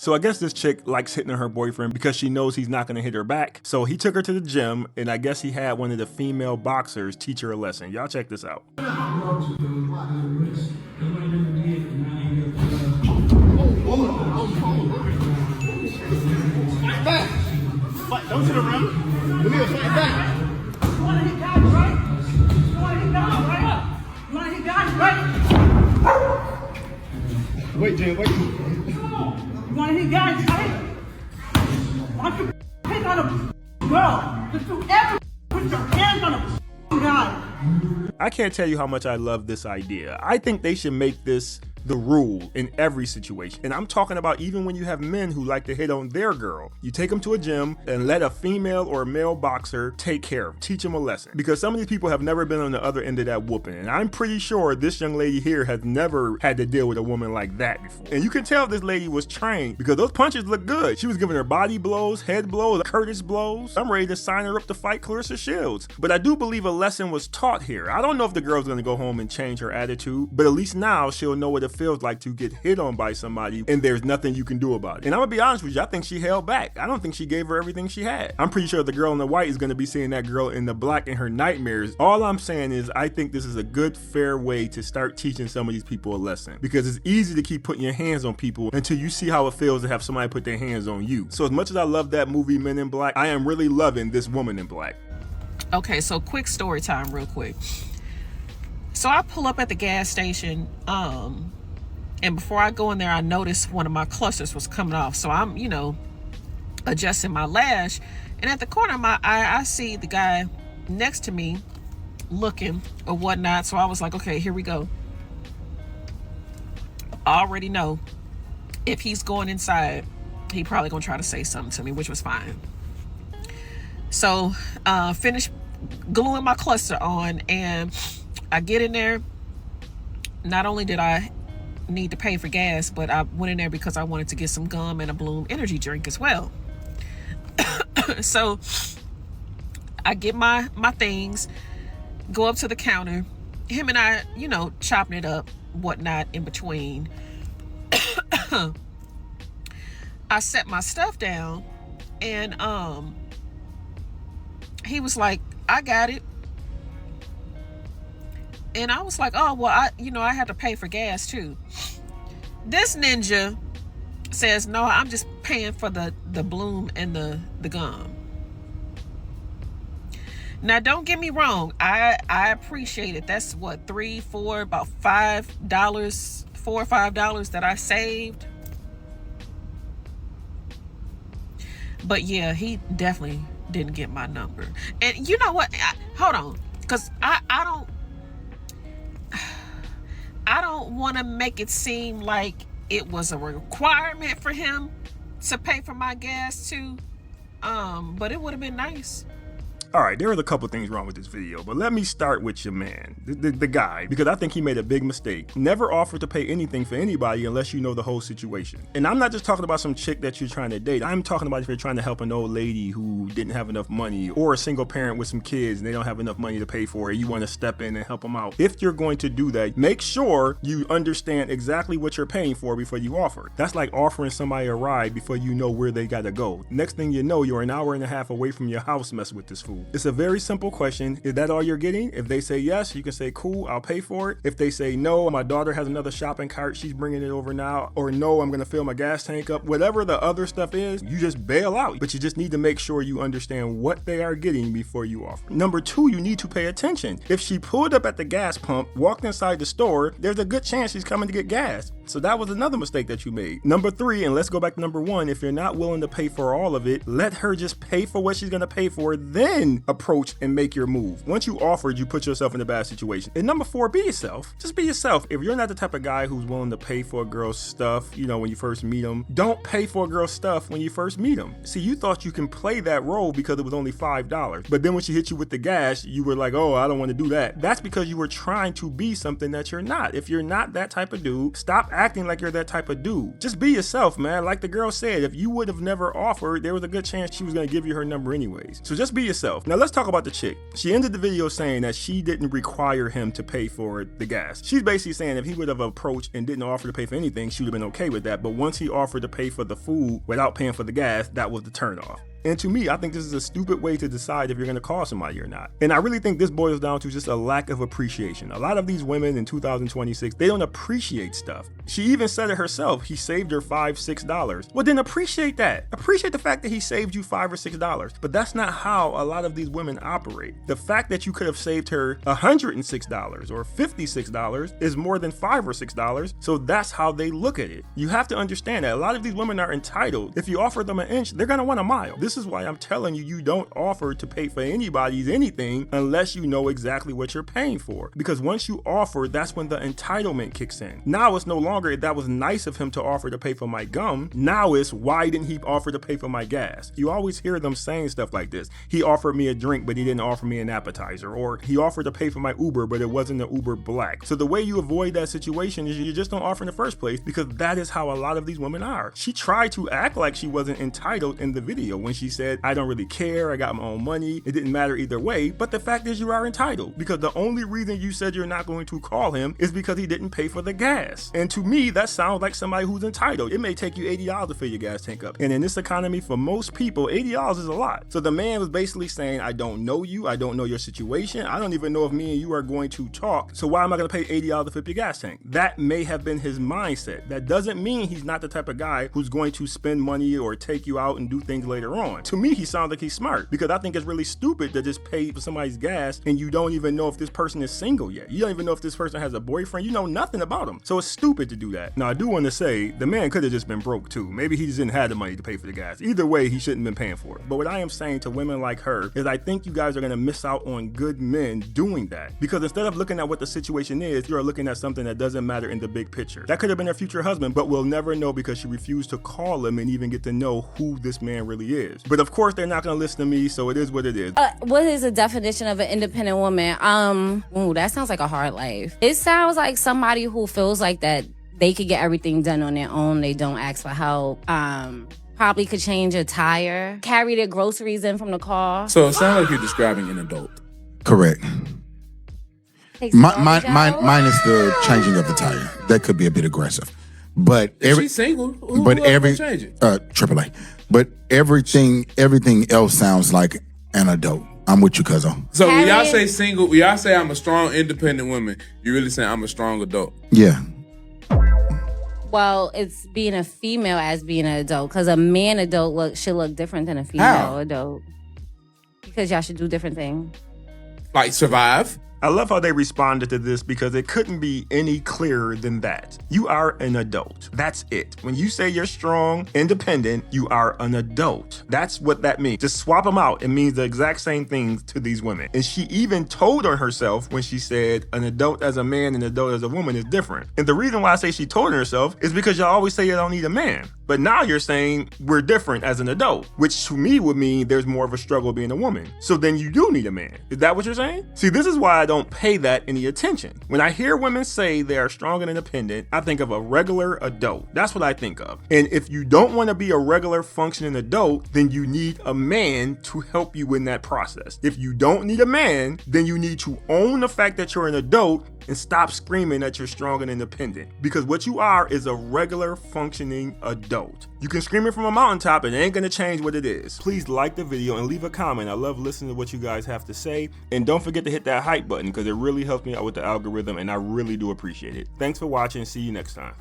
So I guess this chick likes hitting her boyfriend because she knows he's not gonna hit her back. So he took her to the gym, and I guess he had one of the female boxers teach her a lesson. Y'all check this out. Fight back. Don't sit around. Give me a fight back. You want to hit guys, right? You want to hit guys, right? You want to hit guys, right? Wait, Jay, wait. You want to hit guys, right? Why don't you pick on a girl? Just do everything. Put your hands on a guy. I can't tell you how much I love this idea. I think they should make this the rule in every situation. And I'm talking about even when you have men who like to hit on their girl. You take them to a gym and let a female or a male boxer take care of them, teach them a lesson. Because some of these people have never been on the other end of that whooping. And I'm pretty sure this young lady here has never had to deal with a woman like that before. And you can tell this lady was trained because those punches look good. She was giving her body blows, head blows, Curtis blows. I'm ready to sign her up to fight Clarissa Shields. But I do believe a lesson was taught here. I don't know if the girl's gonna go home and change her attitude, but at least now she'll know what it feels like to get hit on by somebody and there's nothing you can do about it. And I'm gonna be honest with you, I think she held back. I don't think she gave her everything she had. I'm pretty sure the girl in the white is gonna be seeing that girl in the black in her nightmares. All I'm saying is I think this is a good, fair way to start teaching some of these people a lesson, because it's easy to keep putting your hands on people until you see how it feels to have somebody put their hands on you. So as much as I love that movie Men in Black, I am really loving this Woman in Black. Okay, so quick story time real quick. So I pull up at the gas station, and before I go in there, I noticed one of my clusters was coming off. So I'm, adjusting my lash, and at the corner of my eye, I see the guy next to me looking or whatnot. So I was like, okay, here we go. I already know if he's going inside, he probably gonna try to say something to me, which was fine. So finish gluing my cluster on, and I get in there. Not only did I need to pay for gas, but I went in there because I wanted to get some gum and a Bloom energy drink as well. So I get my things, go up to the counter, him and I, chopping it up, whatnot in between. I set my stuff down, and he was like, I got it. And I was like, oh, well, I had to pay for gas too. This ninja says, no, I'm just paying for the Bloom and the gum. Now, don't get me wrong. I appreciate it. That's what, about $4 or $5 that I saved. But yeah, he definitely didn't get my number. And you know what? Hold on. Because I don't want to make it seem like it was a requirement for him to pay for my gas too. But it would have been nice. All right, there was a couple things wrong with this video, but let me start with your man, the guy, because I think he made a big mistake. Never offer to pay anything for anybody unless you know the whole situation. And I'm not just talking about some chick that you're trying to date. I'm talking about if you're trying to help an old lady who didn't have enough money, or a single parent with some kids and they don't have enough money to pay for it. You want to step in and help them out. If you're going to do that, make sure you understand exactly what you're paying for before you offer. That's like offering somebody a ride before you know where they got to go. Next thing you know, you're an hour and a half away from your house messing with this fool. It's a very simple question. Is that all you're getting? If they say yes, you can say, cool, I'll pay for it. If they say no, my daughter has another shopping cart, she's bringing it over now, or no, I'm gonna fill my gas tank up, whatever the other stuff is, you just bail out. But you just need to make sure you understand what they are getting before you offer. Number two, you need to pay attention. If she pulled up at the gas pump, walked inside the store, there's a good chance she's coming to get gas. So that was another mistake that you made. Number three, and let's go back to number one, if you're not willing to pay for all of it, let her just pay for what she's gonna pay for, then approach and make your move. Once you offered, you put yourself in a bad situation. And number four, be yourself. Just be yourself. If you're not the type of guy who's willing to pay for a girl's stuff, when you first meet them, don't pay for a girl's stuff when you first meet them. See, you thought you can play that role because it was only $5. But then when she hit you with the gas, you were like, oh, I don't want to do that. That's because you were trying to be something that you're not. If you're not that type of dude, stop acting like you're that type of dude. Just be yourself, man. Like the girl said, if you would have never offered, there was a good chance she was going to give you her number anyways. So just be yourself. himself. Now let's talk about the chick. She ended the video saying that she didn't require him to pay for the gas. She's basically saying if he would have approached and didn't offer to pay for anything, she would have been okay with that. But once he offered to pay for the food without paying for the gas, that was the turnoff. And to me, I think this is a stupid way to decide if you're going to call somebody or not. And I really think this boils down to just a lack of appreciation. A lot of these women in 2026, they don't appreciate stuff. She even said it herself. He saved her $5, $6. Well, then appreciate that. Appreciate the fact that he saved you $5 or $6. But that's not how a lot of these women operate. The fact that you could have saved her $106 or $56 is more than $5 or $6. So that's how they look at it. You have to understand that a lot of these women are entitled. If you offer them an inch, they're going to want a mile. This is why I'm telling you, you don't offer to pay for anybody's anything unless you know exactly what you're paying for. Because once you offer, that's when the entitlement kicks in. Now it's no longer, that was nice of him to offer to pay for my gum. Now it's, why didn't he offer to pay for my gas? You always hear them saying stuff like this. He offered me a drink, but he didn't offer me an appetizer. Or he offered to pay for my Uber, but it wasn't an Uber Black. So the way you avoid that situation is you just don't offer in the first place, because that is how a lot of these women are. She tried to act like she wasn't entitled in the video when she said, I don't really care, I got my own money, it didn't matter either way. But the fact is, you are entitled, because the only reason you said you're not going to call him is because he didn't pay for the gas. And to me, that sounds like somebody who's entitled. It may take you $80 to fill your gas tank up. And in this economy, for most people, $80 is a lot. So the man was basically saying, I don't know you, I don't know your situation, I don't even know if me and you are going to talk, so why am I going to pay $80 to fill up your gas tank? That may have been his mindset. That doesn't mean he's not the type of guy who's going to spend money or take you out and do things later on. To me, he sounds like he's smart, because I think it's really stupid to just pay for somebody's gas and you don't even know if this person is single yet. You don't even know if this person has a boyfriend. You know nothing about him. So it's stupid to do that. Now, I do want to say the man could have just been broke too. Maybe he just didn't have the money to pay for the gas. Either way, he shouldn't have been paying for it. But what I am saying to women like her is I think you guys are going to miss out on good men doing that, because instead of looking at what the situation is, you're looking at something that doesn't matter in the big picture. That could have been her future husband, but we'll never know because she refused to call him and even get to know who this man really is. But of course, they're not going to listen to me, so it is what it is. What is the definition of an independent woman? That sounds like a hard life. It sounds like somebody who feels like that they could get everything done on their own. They don't ask for help. Probably could change a tire, carry their groceries in from the car. So it sounds like you're describing an adult. Correct. Takes the garbage out. Mine is the changing of the tire. That could be a bit aggressive. But She's single. Who change it? AAA. But everything else sounds like an adult. I'm with you, cuzzo. So when y'all say single, when y'all say I'm a strong, independent woman, you really saying I'm a strong adult? Yeah. Well, it's being a female as being an adult, because a man adult should look different than a female adult. Because y'all should do different things. Like survive? I love how they responded to this, because it couldn't be any clearer than that. You are an adult. That's it. When you say you're strong, independent, you are an adult. That's what that means. Just swap them out. It means the exact same things to these women. And she even told on herself when she said an adult as a man and an adult as a woman is different. And the reason why I say she told on herself is because y'all always say you don't need a man. But now you're saying we're different as an adult, which to me would mean there's more of a struggle being a woman. So then you do need a man. Is that what you're saying? See, this is why I don't pay that any attention. When I hear women say they are strong and independent, I think of a regular adult. That's what I think of. And if you don't want to be a regular functioning adult, then you need a man to help you in that process. If you don't need a man, then you need to own the fact that you're an adult and stop screaming that you're strong and independent. Because what you are is a regular functioning adult. You can scream it from a mountaintop and it ain't gonna change what it is. Please like the video and leave a comment. I love listening to what you guys have to say. And don't forget to hit that hype button, because it really helps me out with the algorithm and I really do appreciate it. Thanks for watching. See you next time.